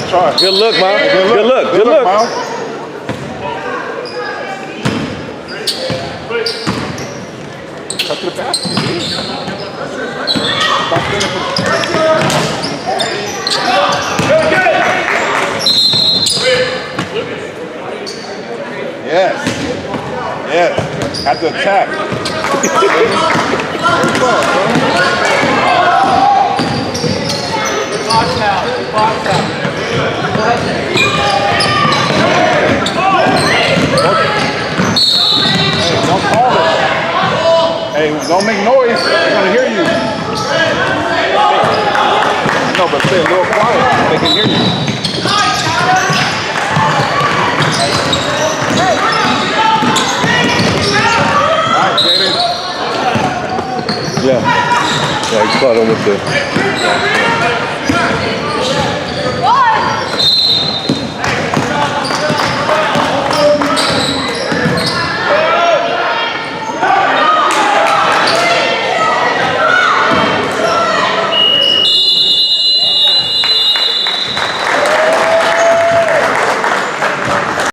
Nice try. Good look, man. Hey, Good look. Good look. Miles. Cut to the basket. Yes. Yes. Have to attack. Box out. Box out. Hey, don't call it. Hey, don't make noise. They're gonna hear you. No, but stay a little quiet. They can hear you. All right, Jaden. Yeah. Yeah, he caught him with the